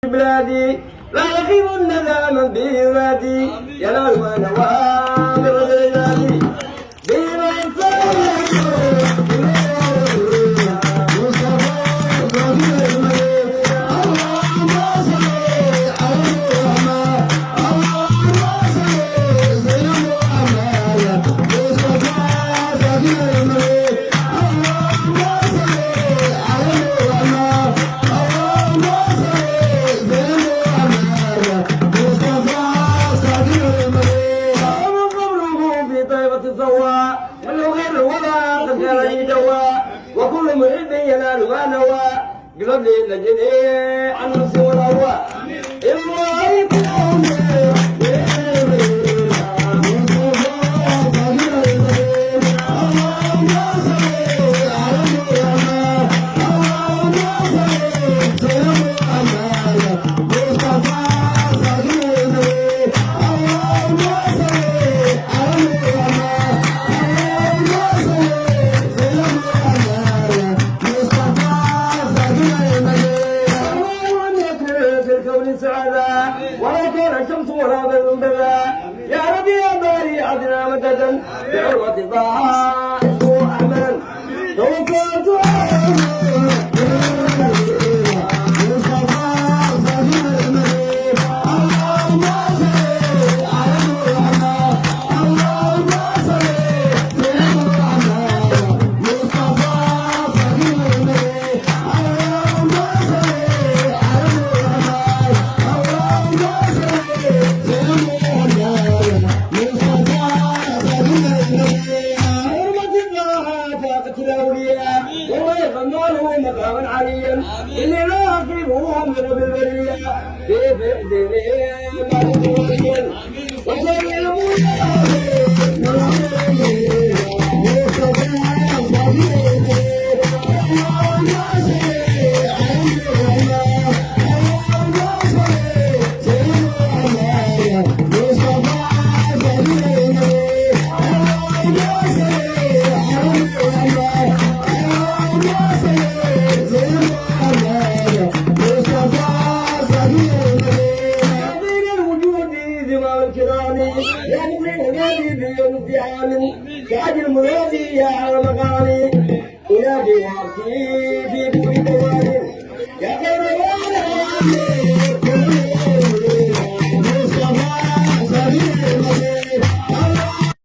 بلادي لا يخيبن ذا من به ذاتي ينال ما نوى من رجالي بما وكل مريد ينال ما نوى بفضل لجنه عن نفسه والهوى ولا كان الشمس ولا بدر بدا يا ربي يا باري عدنا مددا بعروة ضاع أحمدا توكلت مقام عليا إني لا أقربهم من بالبرية في فعدني ما تتوكل وسلموا يا مغني ونادي بيوم الدعام كعجل منادي يا على مقامي أنادي وأبكي في كل دوام يا خير